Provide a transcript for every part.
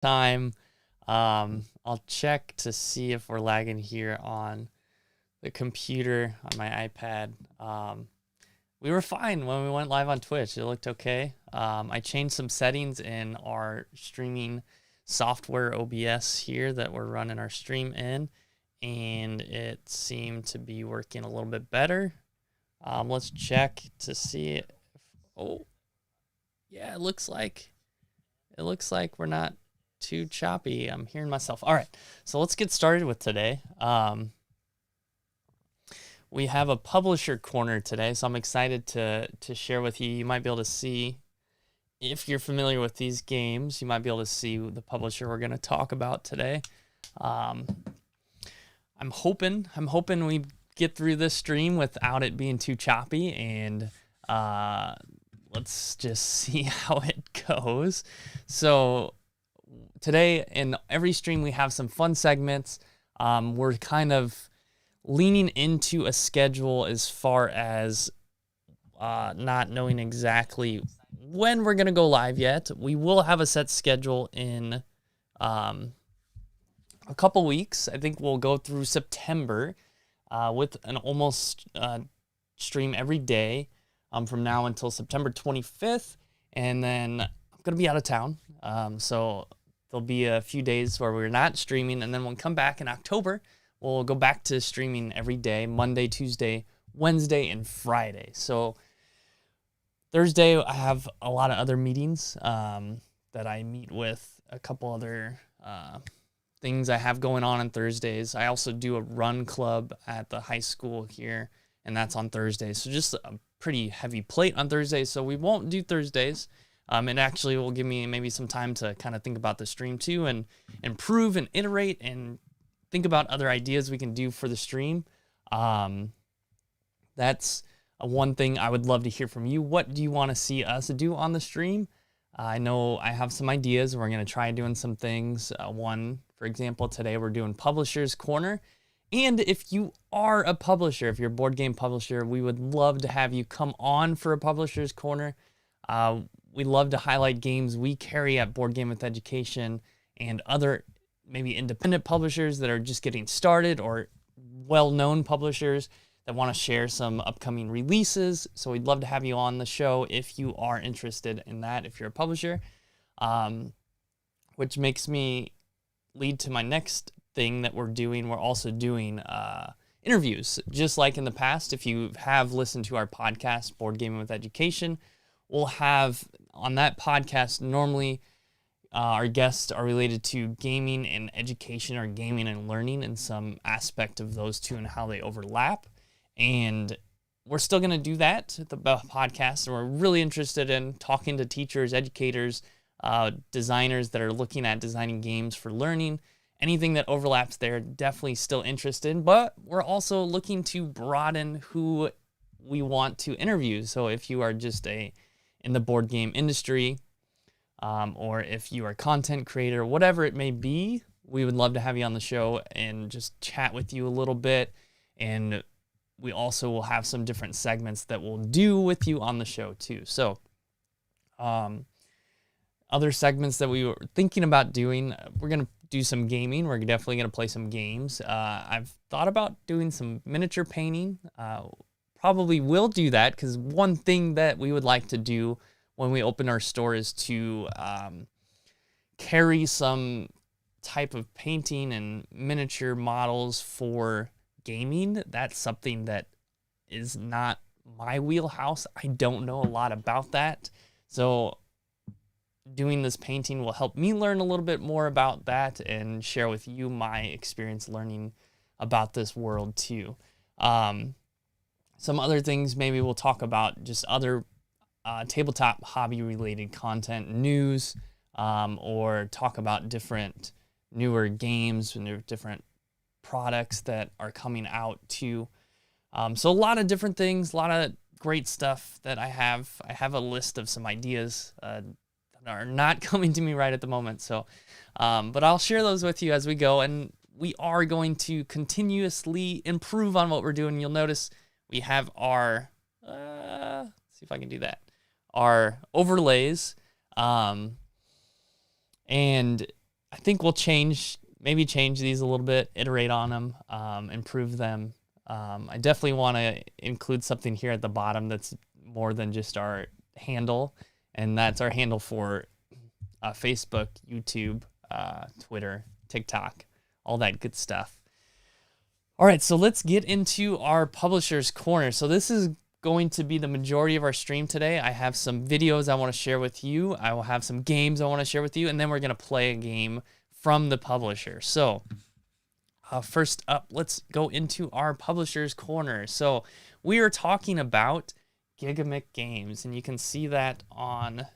time. I'll check to see if we're lagging here on the computer on my iPad. We were fine when we went live on Twitch. It looked okay. I changed some settings in our streaming software OBS here that we're running our stream in, and it seemed to be working a little bit better. Let's check to see if, oh, yeah, it looks like we're not too choppy. I'm hearing myself. All right, so let's get started with today. We have a publisher corner today, so I'm excited to share with you. You might be able to see, if you're familiar with these games, you might be able to see the publisher we're going to talk about today. I'm hoping we get through this stream without it being too choppy, and let's just see how it goes. So today in every stream we have some fun segments. We're kind of leaning into a schedule as far as not knowing exactly when we're going to go live yet. We will have a set schedule in a couple weeks. I think we'll go through September with an almost stream every day from now until September 25th. And then I'm going to be out of town. So there'll be a few days where we're not streaming. And then we'll come back in October. We'll go back to streaming every day, Monday, Tuesday, Wednesday, and Friday. So Thursday, I have a lot of other meetings that I meet with, a couple other things I have going on Thursdays. I also do a run club at the high school here, and that's on Thursdays. So just a pretty heavy plate on Thursdays, so we won't do Thursdays. It actually will give me maybe some time to kind of think about the stream too and improve and iterate and think about other ideas we can do for the stream. That's one thing I would love to hear from you. What do you want to see us do on the stream? I know I have some ideas. We're going to try doing some things. One, for example, today we're doing Publishers Corner. And if you are a publisher, if you're a board game publisher, we would love to have you come on for a Publishers Corner. We love to highlight games we carry at Board Game with Education and other maybe independent publishers that are just getting started, or well-known publishers that want to share some upcoming releases. So we'd love to have you on the show if you are interested in that, if you're a publisher. Which makes me lead to my next thing that we're doing. We're also doing interviews, just like in the past. If you have listened to our podcast, Board Gaming with Education, we'll have on that podcast, normally our guests are related to gaming and education, or gaming and learning, and some aspect of those two and how they overlap. And we're still going to do that at the podcast. And we're really interested in talking to teachers, educators, designers that are looking at designing games for learning. Anything that overlaps there, definitely still interested. But we're also looking to broaden who we want to interview. So if you are just in the board game industry, or if you are a content creator, whatever it may be, we would love to have you on the show and just chat with you a little bit. And we also will have some different segments that we'll do with you on the show too. So other segments that we were thinking about doing, we're going to do some gaming. We're definitely going to play some games. I've thought about doing some miniature painting. Probably will do that, because one thing that we would like to do when we open our store is to carry some type of painting and miniature models for gaming. That's something that is not my wheelhouse. I don't know a lot about that. So doing this painting will help me learn a little bit more about that and share with you my experience learning about this world too. Some other things maybe we'll talk about, just other tabletop hobby related content, news, or talk about different newer games and different products that are coming out too. So a lot of different things, a lot of great stuff that I have. I have a list of some ideas that are not coming to me right at the moment. So, but I'll share those with you as we go. And we are going to continuously improve on what we're doing. You'll notice we have our, let's see if I can do that, our overlays. And think we'll maybe change these a little bit, iterate on them, improve them. I definitely want to include something here at the bottom that's more than just our handle, and that's our handle for Facebook, YouTube, Twitter, TikTok, all that good stuff. All right, so let's get into our Publisher's Corner. So this is going to be the majority of our stream today. I have some videos I want to share with you. I will have some games I want to share with you, and then we're going to play a game from the publisher. So first up, let's go into our Publisher's Corner. So we are talking about Gigamic Games, and you can see that on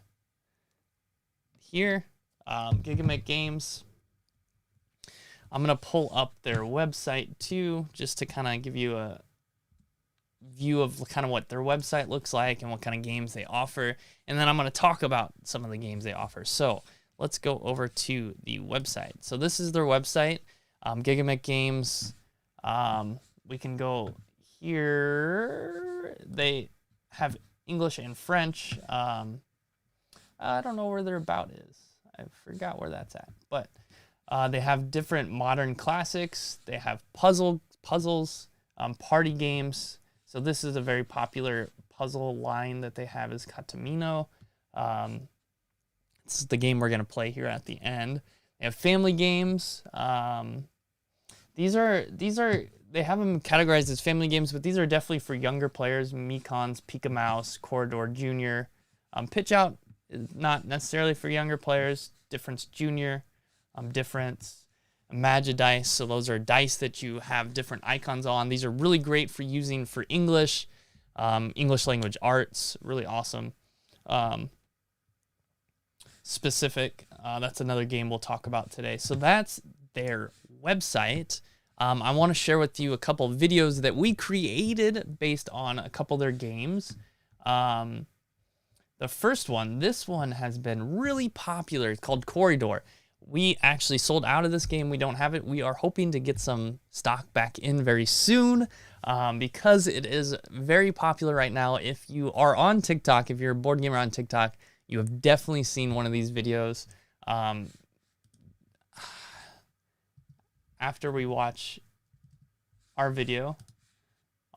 here, Gigamic Games. I'm going to pull up their website too, just to kind of give you a view of kind of what their website looks like and what kind of games they offer. And then I'm going to talk about some of the games they offer. So let's go over to the website. So this is their website, Gigamic Games. We can go here. They have English and French. I don't know where their about is. I forgot where that's at, but they have different modern classics. They have puzzles, party games. So this is a very popular puzzle line that they have is Catamino. This is the game we're going to play here at the end. They have family games. These are they have them categorized as family games, but these are definitely for younger players. Mekons, Pika Mouse, Corridor Junior. Pitch Out is not necessarily for younger players. Difference Junior. Difference, Magidice. So those are dice that you have different icons on. These are really great for using for English, English language arts. Really awesome. Specific. That's another game we'll talk about today. So that's their website. I want to share with you a couple of videos that we created based on a couple of their games. The first one, this one has been really popular. It's called Corridor. We actually sold out of this game. We don't have it. We are hoping to get some stock back in very soon because it is very popular right now. If you are on TikTok, if you're a board gamer on TikTok, you have definitely seen one of these videos. After we watch our video,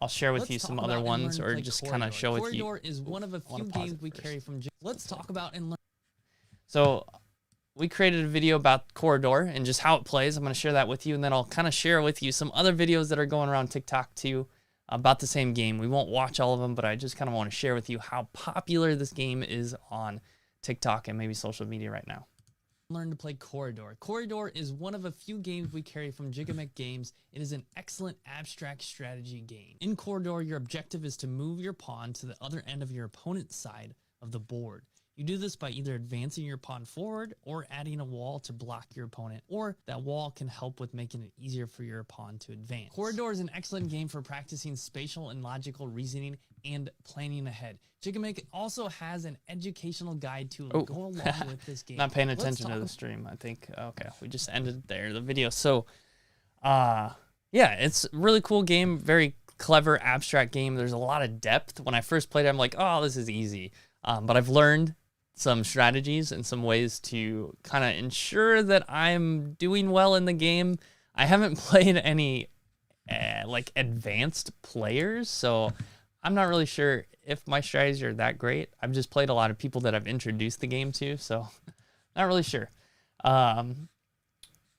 I'll share with you some other ones or just kind of show with you. Corridor is one of a few games we carry from... Let's talk about and learn. So we created a video about Corridor and just how it plays. I'm going to share that with you, and then I'll kind of share with you some other videos that are going around TikTok too about the same game. We won't watch all of them, but I just kind of want to share with you how popular this game is on TikTok and maybe social media right now. Learn to play Corridor. Corridor is one of a few games we carry from Gigamic Games. It is an excellent abstract strategy game. In Corridor, your objective is to move your pawn to the other end of your opponent's side of the board. You do this by either advancing your pawn forward or adding a wall to block your opponent, or that wall can help with making it easier for your pawn to advance. Corridor is an excellent game for practicing spatial and logical reasoning and planning ahead. Gigamic also has an educational guide to go along with this game. Not paying attention to the stream, I think. Okay, we just ended there, the video. So, yeah, it's a really cool game, very clever, abstract game. There's a lot of depth. When I first played it, I'm like, oh, this is easy. But I've learned some strategies and some ways to kind of ensure that I'm doing well in the game. I haven't played any like advanced players, so I'm not really sure if my strategies are that great. I've just played a lot of people that I've introduced the game to, so not really sure.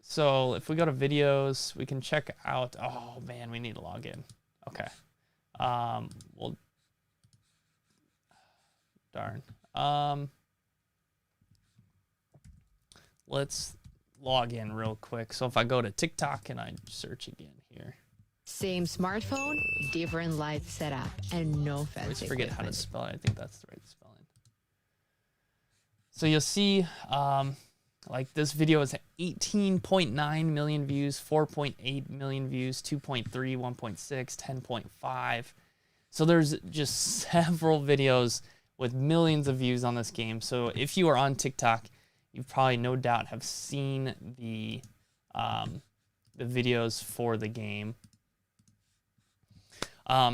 So if we go to videos, we can check out, oh man, we need to log in. Okay. Well, darn. Let's log in real quick. So if I go to TikTok and I search again here. Same smartphone, different light setup, and no fancy I always forget equipment. how to spell it. I think that's the right spelling. So you'll see, like this video is 18.9 million views, 4.8 million views, 2.3, 1.6, 10.5. So there's just several videos with millions of views on this game. So if you are on TikTok, you probably no doubt have seen the videos for the game.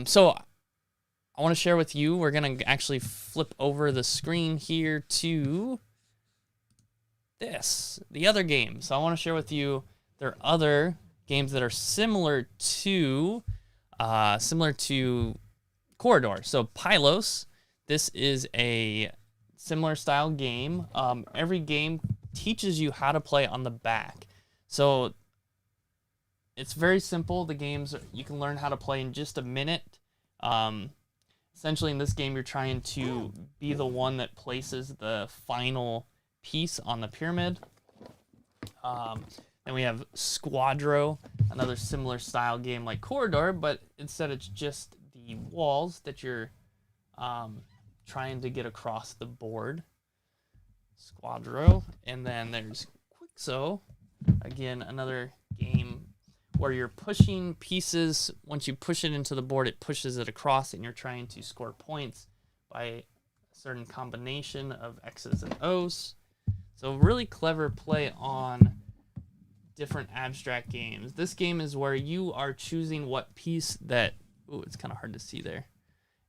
So I want to share with you, we're going to actually flip over the screen here to the other game. So I want to share with you there are other games that are similar to Corridor. So Pylos, this is a similar style game. Every game teaches you how to play on the back. So it's very simple. The games you can learn how to play in just a minute. Essentially, in this game, you're trying to be the one that places the final piece on the pyramid. Then we have Squadro, another similar style game like Corridor, but instead it's just the walls that you're trying to get across the board. Squadro. And then there's Quixo, again, another game where you're pushing pieces. Once you push it into the board, it pushes it across, and you're trying to score points by a certain combination of X's and O's. So really clever play on different abstract games. This game is where you are choosing what piece that... Ooh, it's kind of hard to see there.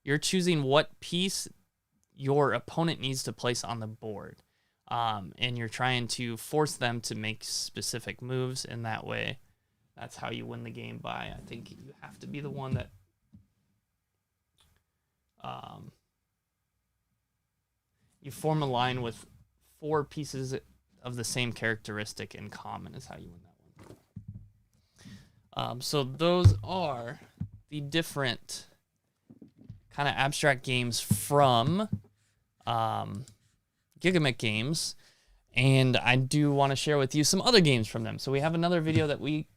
You're choosing what piece your opponent needs to place on the board. And you're trying to force them to make specific moves, and that way, that's how you win the game by. I think you have to be the one that you form a line with 4 pieces of the same characteristic in common is how you win that one. So those are the different kind of abstract games from Gigamech Games, and I do want to share with you some other games from them. So we have another video that we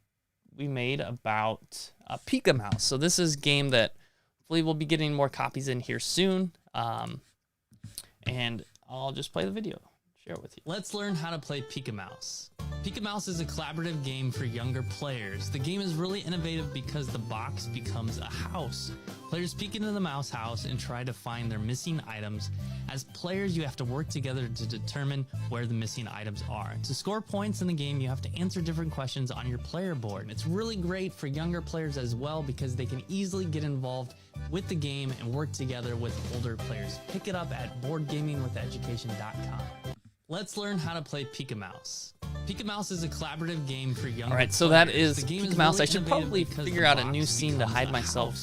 made about Pika Mouse. So this is a game that hopefully we'll be getting more copies in here soon, and I'll just play the video, share it with you. Let's learn how to play Pika Mouse. Pika Mouse is a collaborative game for younger players. The game is really innovative because the box becomes a house. Players peek into the mouse house and try to find their missing items. As players, you have to work together to determine where the missing items are. To score points in the game, you have to answer different questions on your player board. It's really great for younger players as well because they can easily get involved with the game and work together with older players. Pick it up at boardgamingwitheducation.com. Let's learn how to play Pika Mouse. Pika Mouse is a collaborative game for younger players. All right, so that is the game Pika is Mouse. really I should probably figure out a new scene to hide myself.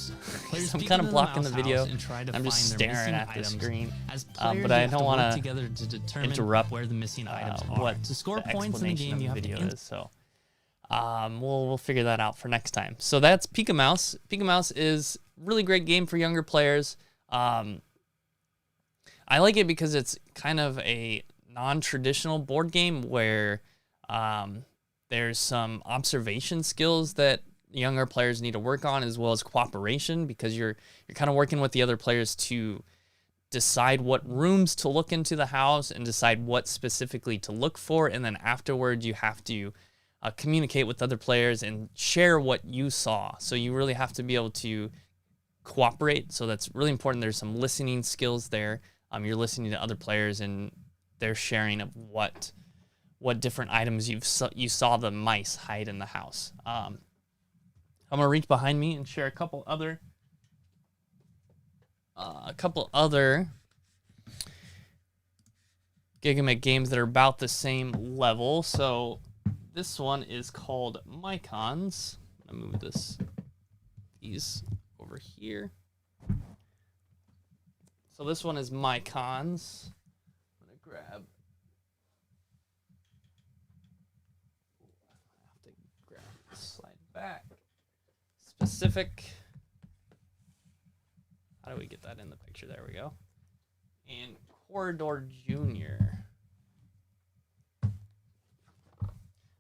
I'm kind of blocking the video. I'm just staring at the screen. But I don't want to interrupt where the missing items are. What to score the points in the game, you have video to is. So we'll figure that out for next time. So that's Pika Mouse. Pika Mouse is a really great game for younger players. I like it because it's kind of a non-traditional board game where there's some observation skills that younger players need to work on, as well as cooperation, because you're kind of working with the other players to decide what rooms to look into the house and decide what specifically to look for, and then afterwards you have to communicate with other players and share what you saw. So you really have to be able to cooperate. So that's really important. There's some listening skills there. You're listening to other players and they're sharing of what different items you saw the mice hide in the house. I'm gonna reach behind me and share a couple other Gigamech games that are about the same level. So this one is called Mycons. I'm gonna move these over here. So this one is Mycons. I'm gonna grab. I have to grab this slide back. Specific. How do we get that in the picture? There we go. And Corridor Junior.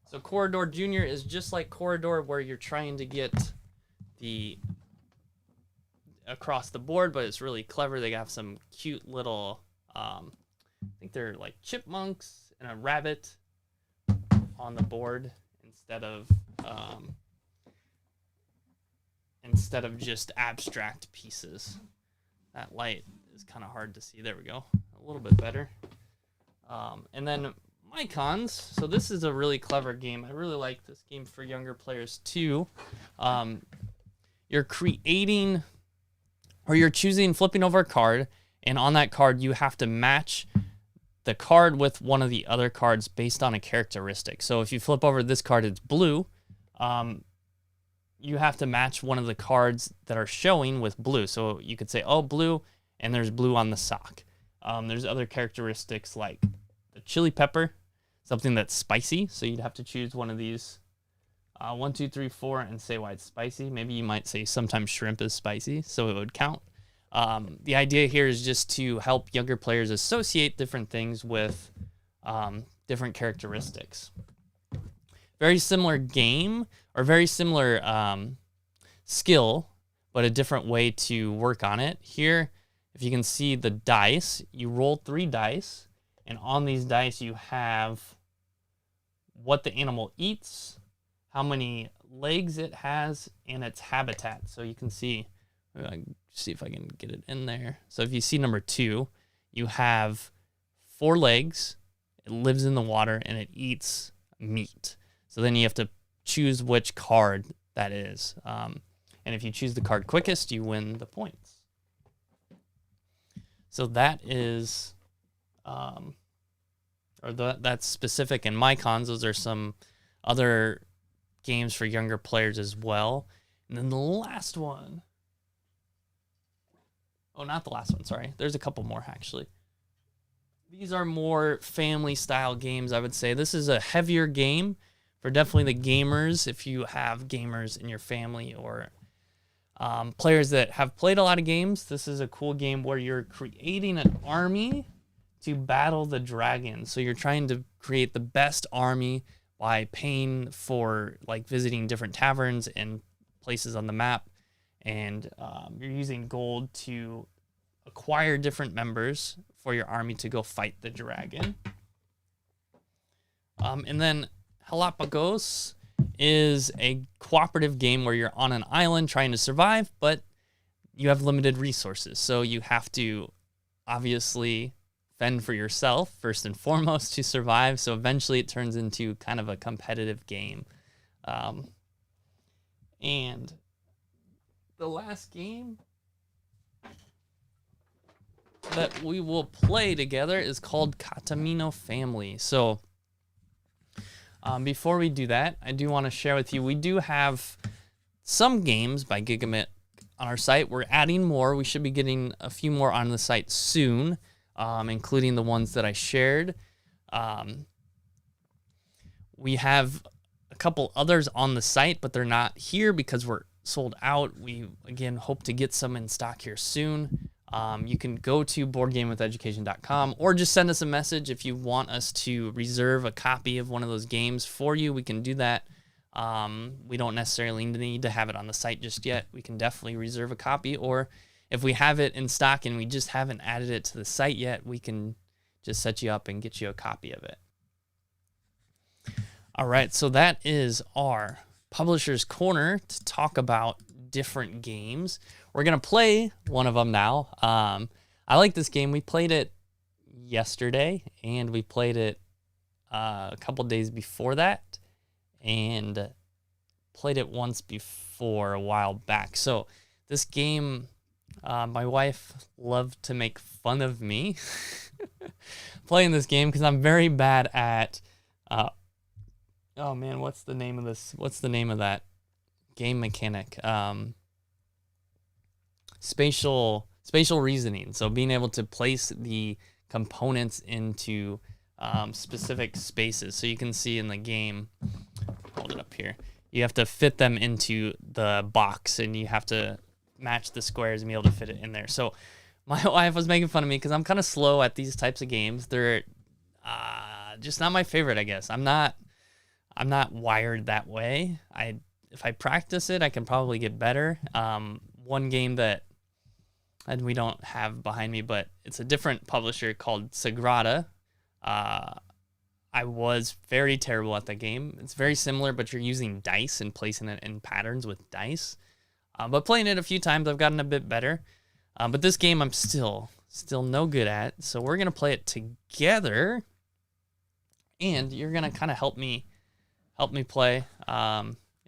So Corridor Junior is just like Corridor, where you're trying to get the across the board, but it's really clever. They have some cute little, I think they're like chipmunks and a rabbit on the board instead of just abstract pieces. That light is kind of hard to see. There we go. A little bit better. And then Mycons. So this is a really clever game. I really like this game for younger players too. You're creating, or you're choosing, flipping over a card, and on that card you have to match the card with one of the other cards based on a characteristic. So if you flip over this card, it's blue. You have to match one of the cards that are showing with blue. So you could say, oh, blue, and there's blue on the sock. There's other characteristics like the chili pepper, something that's spicy. So you'd have to choose one of these 1, 2, 3, 4 and say why it's spicy. Maybe you might say sometimes shrimp is spicy, so it would count. The idea here is just to help younger players associate different things with different characteristics. Very similar game or very similar skill, but a different way to work on it. Here, if you can see the dice, you roll 3 dice, and on these dice you have what the animal eats, how many legs it has, and its habitat. So you can see if I can get it in there. So if you see number 2, you have 4 legs, it lives in the water, and it eats meat. So then you have to choose which card that is. And if you choose the card quickest, you win the points. So that is, that's specific in Mycons. Those are some other games for younger players as well. And then the last one. Oh, not the last one, sorry. There's a couple more, actually. These are more family-style games, I would say. This is a heavier game for definitely the gamers, if you have gamers in your family or players that have played a lot of games. This is a cool game where you're creating an army to battle the dragon. So you're trying to create the best army by paying for like visiting different taverns and places on the map. And you're using gold to acquire different members for your army to go fight the dragon. And then Galapagos is a cooperative game where you're on an island trying to survive, but you have limited resources. So you have to obviously fend for yourself first and foremost to survive. So eventually it turns into kind of a competitive game. And the last game that we will play together is called Catamino Family. So before we do that, I do want to share with you, we do have some games by Gigamit on our site. We're adding more. We should be getting a few more on the site soon, including the ones that I shared. We have a couple others on the site, but they're not here because we're sold out. We, again, hope to get some in stock here soon. You can go to boardgamewitheducation.com or just send us a message if you want us to reserve a copy of one of those games for you. We can do that. We don't necessarily need to have it on the site just yet. We can definitely reserve a copy, or if we have it in stock and we just haven't added it to the site yet, we can just set you up and get you a copy of it. All right, so that is our Publisher's Corner to talk about different games. We're going to play one of them now. I like this game. We played it yesterday, and we played it a couple days before that, and played it once before a while back. So this game, my wife loved to make fun of me playing this game because I'm very bad at... oh, man, what's the name of this? What's the name of that game mechanic? Spatial reasoning. So being able to place the components into specific spaces. So you can see in the game, hold it up here, you have to fit them into the box, and you have to match the squares and be able to fit it in there. So my wife was making fun of me because I'm kind of slow at these types of games. They're just not my favorite, I guess. I'm not wired that way. If I practice it, I can probably get better. One game that, and we don't have behind me, but it's a different publisher called Sagrada. I was very terrible at that game. It's very similar, but you're using dice and placing it in patterns with dice. But playing it a few times, I've gotten a bit better. But this game, I'm still no good at. So we're gonna play it together, and you're gonna kind of help me play.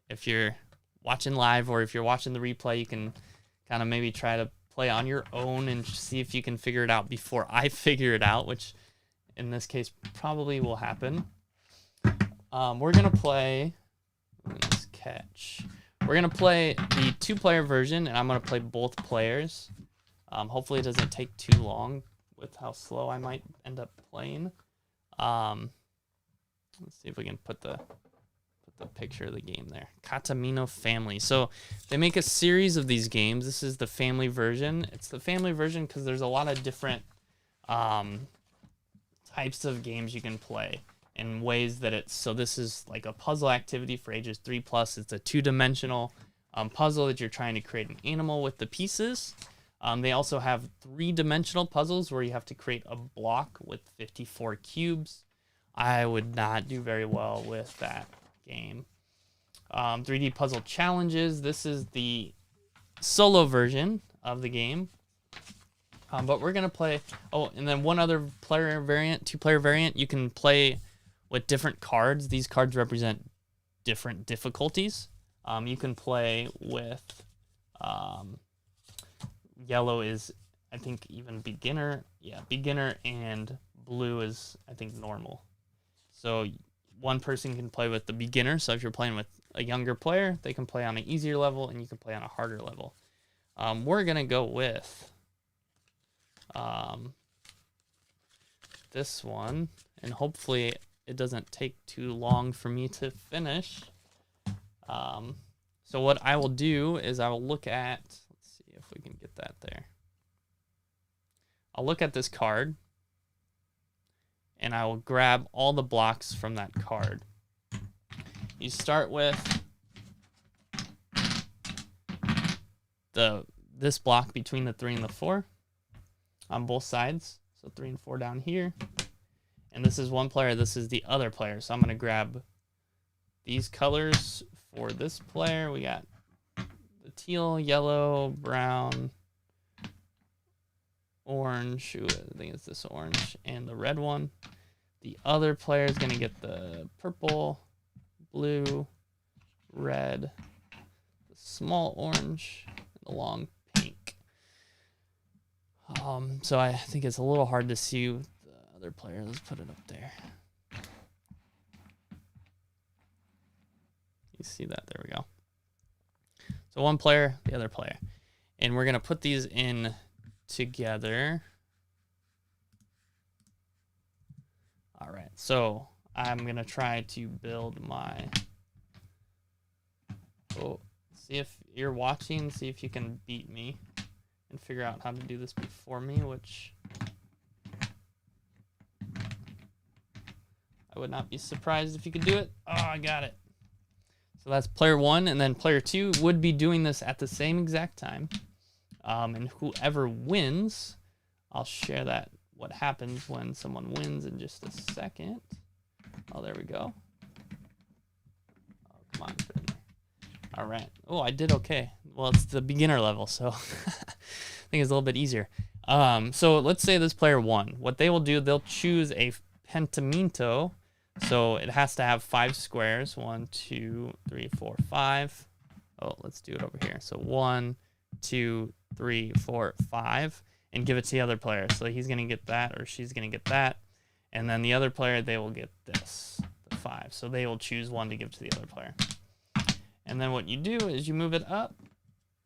If you're watching live or if you're watching the replay, you can kind of maybe try to play on your own and see if you can figure it out before I figure it out, which in this case probably will happen. We're going to play, let's catch. We're going to play the 2-player version, and I'm going to play both players. Hopefully it doesn't take too long with how slow I might end up playing. Let's see if we can put the picture of the game there. Katamino Family. So they make a series of these games. This is the family version. It's the family version because there's a lot of different types of games you can play in ways that it's, so this is like a puzzle activity for ages 3+. It's a 2-dimensional puzzle that you're trying to create an animal with the pieces. They also have 3-dimensional puzzles where you have to create a block with 54 cubes. I would not do very well with that game. 3D puzzle challenges. This is the solo version of the game. But we're going to play, and then one other player variant, 2-player variant, you can play with different cards. These cards represent different difficulties. You can play with, yellow is, I think, even beginner. Yeah, beginner, and blue is, I think, normal. So one person can play with the beginner. So if you're playing with a younger player, they can play on an easier level, and you can play on a harder level. We're going to go with this one, and hopefully it doesn't take too long for me to finish. So what I will do is I will look at, let's see if we can get that there. I'll look at this card, and I will grab all the blocks from that card. You start with this block between the 3 and the 4 on both sides. So 3 and 4 down here. And this is one player, this is the other player. So I'm going to grab these colors for this player. We got the teal, yellow, brown, orange. Ooh, I think it's this orange, and the red one. The other player is going to get the purple, blue, red, the small orange, and the long pink. So I think it's a little hard to see with the other player. Let's put it up there. You see that? There we go. So one player, the other player. And we're going to put these in together. All right. So I'm going to try to build my... Oh, see if you're watching, see if you can beat me and figure out how to do this before me, which I would not be surprised if you could do it. Oh, I got it. So that's player 1, and then player 2 would be doing this at the same exact time. And whoever wins, I'll share that, what happens when someone wins in just a second. Oh, there we go. Oh, come on. All right. Oh, I did okay. Well, it's the beginner level, so I think it's a little bit easier. So let's say this player won. What they will do, they'll choose a pentamento. So it has to have 5 squares. 1, 2, 3, 4, 5. Oh, let's do it over here. So 1, 2, 3, 4, 5, and give it to the other player. So he's going to get that, or she's going to get that. And then the other player, they will get this, the 5. So they will choose one to give to the other player. And then what you do is you move it up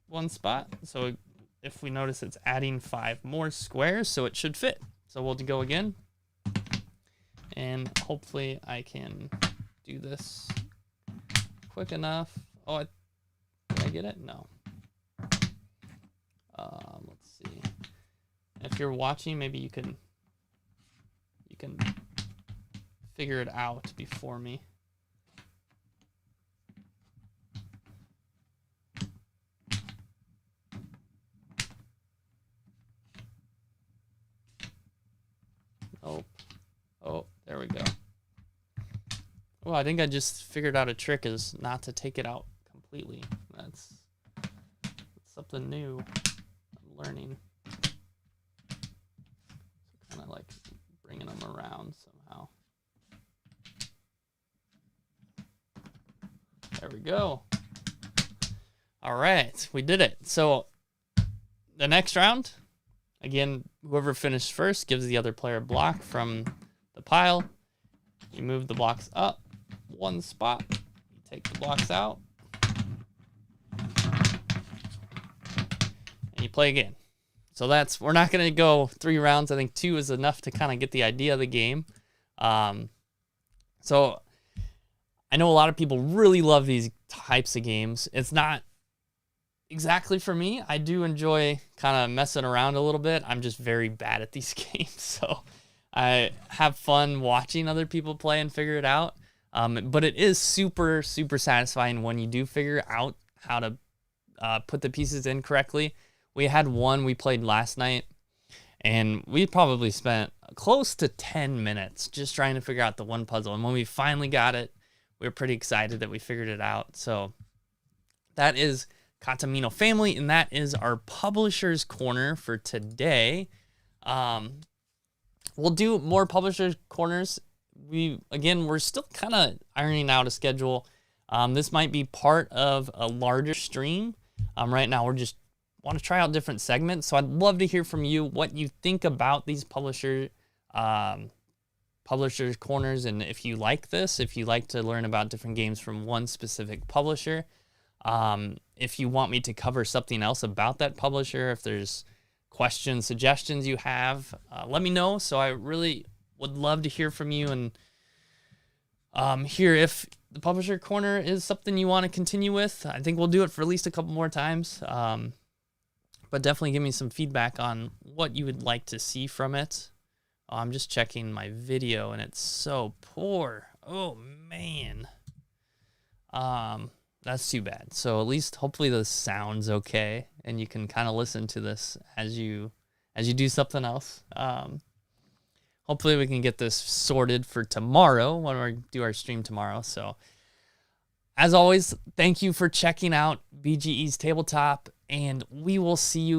1 spot. So if we notice, it's adding 5 more squares, so it should fit. So we'll go again. And hopefully I can do this quick enough. Oh, did I get it? No. Let's see. If you're watching, maybe you can figure it out before me. Oh, there we go. Well, I think I just figured out a trick is not to take it out completely. That's something new I'm learning. So kind of like bringing them around somehow. There we go. All right, we did it. So the next round, again, whoever finished first gives the other player a block from pile. You move the blocks up one spot. You take the blocks out. And you play again. So we're not going to go 3 rounds. I think 2 is enough to kind of get the idea of the game. So I know a lot of people really love these types of games. It's not exactly for me. I do enjoy kind of messing around a little bit. I'm just very bad at these games. So I have fun watching other people play and figure it out. But it is super, super satisfying when you do figure out how to put the pieces in correctly. We had one we played last night, and we probably spent close to 10 minutes just trying to figure out the one puzzle. And when we finally got it, we were pretty excited that we figured it out. So that is Catamino Family, and that is our Publisher's Corner for today. We'll do more Publisher's Corners. We're still kind of ironing out a schedule. This might be part of a larger stream. Right now, we're just want to try out different segments. So I'd love to hear from you what you think about these Publisher's Corners, and if you like this, if you like to learn about different games from one specific publisher. If you want me to cover something else about that publisher, if there's questions, suggestions you have, let me know. So I really would love to hear from you and hear if the Publisher Corner is something you want to continue with. I think we'll do it for at least a couple more times. But definitely give me some feedback on what you would like to see from it. I'm just checking my video and it's so poor. Oh man. That's too bad. So at least hopefully the sound's okay and you can kind of listen to this as you do something else. Hopefully we can get this sorted for tomorrow when we do our stream tomorrow. So as always, thank you for checking out BGE's Tabletop, and we will see you